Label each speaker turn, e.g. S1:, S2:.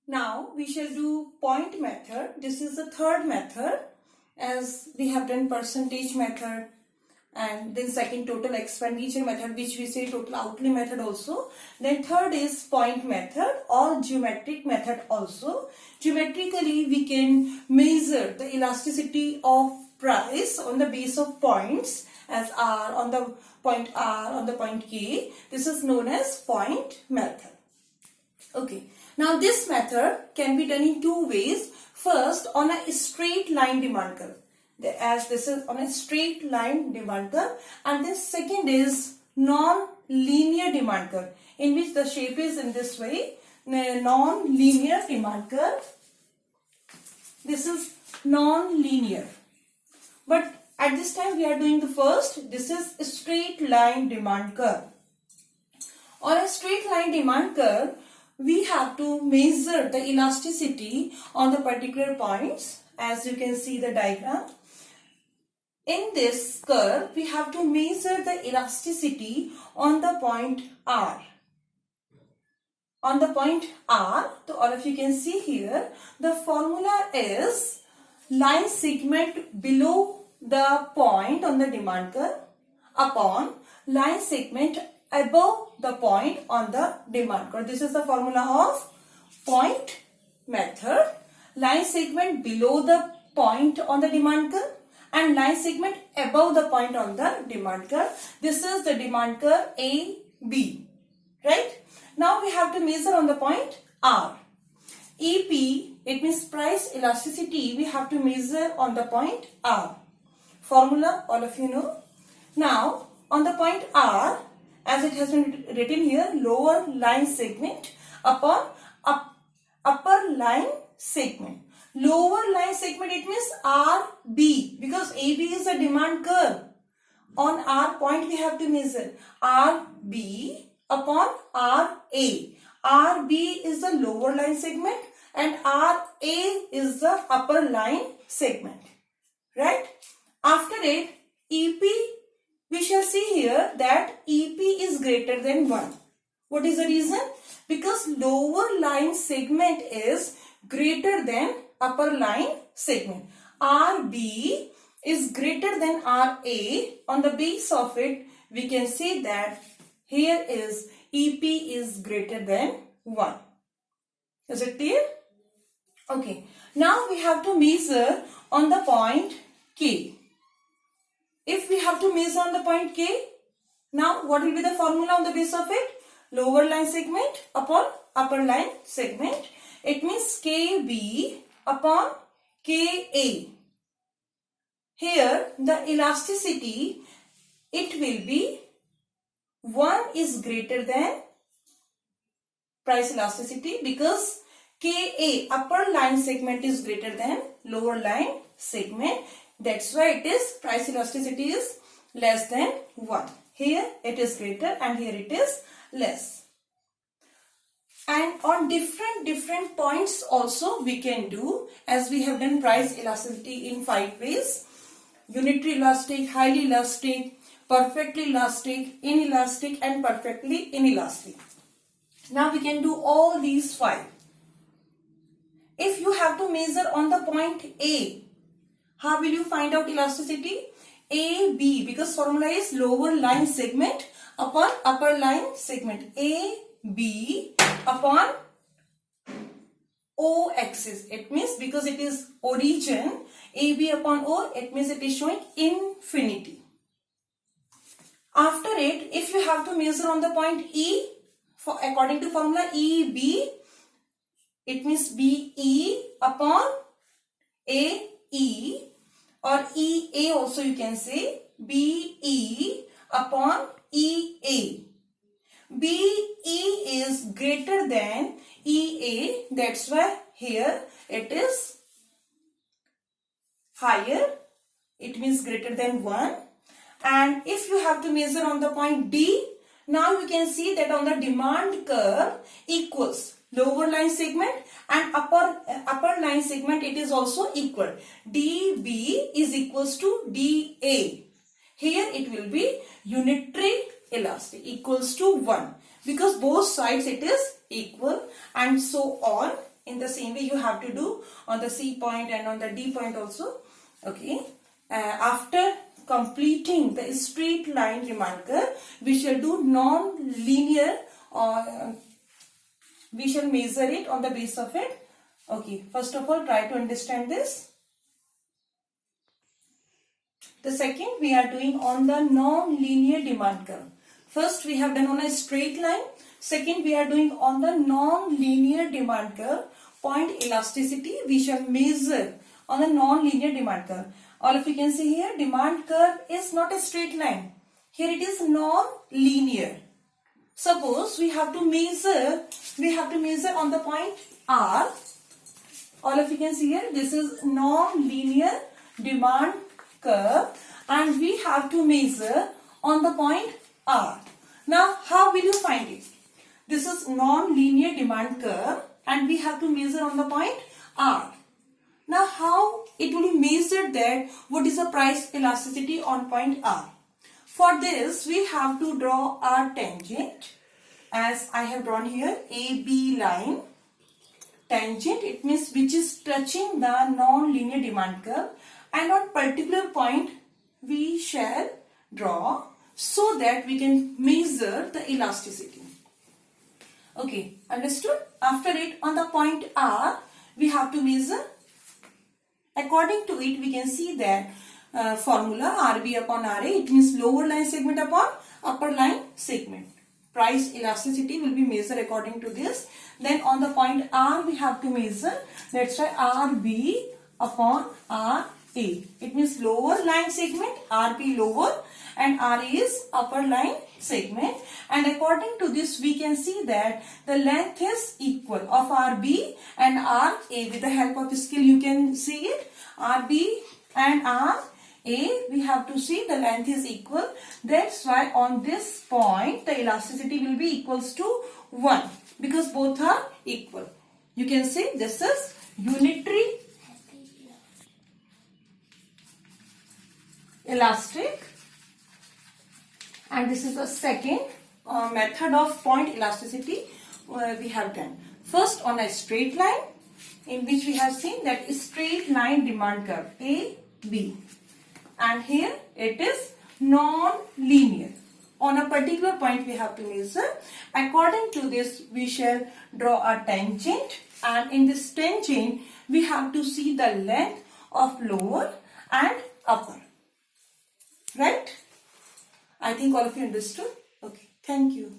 S1: Now we shall do point method. This is the third method, as we have done percentage method and then second total expenditure method, which we say total outlay method also. Then third is point method or geometric method also. Geometrically we can measure the elasticity of price on the base of points as R on the point R on the point K. This is known as point method. Okay. Now this method can be done in two ways. First, on a straight line demand curve, as this is on a straight line demand curve, and then second is non-linear demand curve, in which the shape is in this way, non-linear demand curve. This is non-linear, but at this time we are doing the first. This is a straight line demand curve. On a straight line demand curve, we have to measure the elasticity on the particular points, as you can see the diagram. In this curve, we have to measure the elasticity on the point R. On the point R, so all of you can see here, the formula is line segment below the point on the demand curve upon line segment above the point on the demand curve. This is the formula of point method. Line segment below the point on the demand curve and line segment above the point on the demand curve. This is the demand curve A, B, right? Now we have to measure on the point R. EP, it means price elasticity, we have to measure on the point R. Formula all of you know. Now on the point R, as it has been written here, lower line segment upon upper line segment. Lower line segment, it means RB, because AB is a demand curve. On R point we have to measure RB upon RA. RB is the lower line segment and RA is the upper line segment, right? After it, EP, we shall see here that EP is greater than 1. What is the reason? Because lower line segment is greater than upper line segment. RB is greater than RA. On the base of it, we can say that here is EP is greater than 1. Is it clear? Okay. Now we have to measure on the point K. If we have to measure on the point K, now what will be the formula on the base of it? Lower line segment upon upper line segment. It means KB upon KA. Here the elasticity, it will be 1 is greater than price elasticity, because KA, upper line segment, is greater than lower line segment. That's why it is price elasticity is less than 1. Here it is greater and here it is less. And on different points also we can do, as we have done price elasticity in 5 ways: unitary elastic, highly elastic, perfectly elastic, inelastic, and perfectly inelastic. Now we can do all these 5. If you have to measure on the point A, how will you find out elasticity? AB, because formula is lower line segment upon upper line segment. AB upon O axis. It means because it is origin, AB upon O, it means it is showing infinity. After it, if you have to measure on the point E, according to formula EB, it means BE upon AE, or EA also you can say, BE upon EA. BE is greater than EA, that's why here it is higher, it means greater than 1. And if you have to measure on the point D, now you can see that on the demand curve equals lower line segment and upper line segment, it is also equal. DB is equals to DA. Here it will be unitary elastic equals to 1, because both sides it is equal, and so on In the same way you have to do on the C point and on the D point also. Okay. After completing the straight line demand curve, we shall do non-linear, we shall measure it on the base of it. Okay, first of all try to understand this. The second we are doing on the non-linear demand curve. First we have done on a straight line. Second we are doing on the non-linear demand curve. Point elasticity we shall measure on a non-linear demand curve. All of you can see here, demand curve is not a straight line. Here it is non-linear. Suppose we have to measure on the point R. All of you can see here, this is non-linear demand curve and we have to measure on the point R. Now how will you find it? This is non-linear demand curve and we have to measure on the point R. Now how it will be measured that what is the price elasticity on point R? For this we have to draw our tangent, as I have drawn here AB line. Tangent, it means which is touching the non-linear demand curve, and on particular point we shall draw so that we can measure the elasticity. Okay, understood? After it, on the point R we have to measure. According to it, we can see that formula RB upon RA, it means lower line segment upon upper line segment. Price elasticity will be measured according to this. Then on the point R we have to measure, let's try RB upon RA. It means lower line segment, RB lower and RA is upper line segment. And according to this we can see that the length is equal of RB and RA. With the help of scale you can see it. RB and RA, we have to see the length is equal. That's why on this point the elasticity will be equals to 1 because both are equal. You can say this is unitary elastic and this is the second method of point elasticity we have done. First on a straight line, in which we have seen that straight line demand curve A, B, and here it is non-linear. On a particular point we have to measure. According to this we shall draw a tangent, and in this tangent we have to see the length of lower and upper. Right? I think all of you understood. Okay, thank you.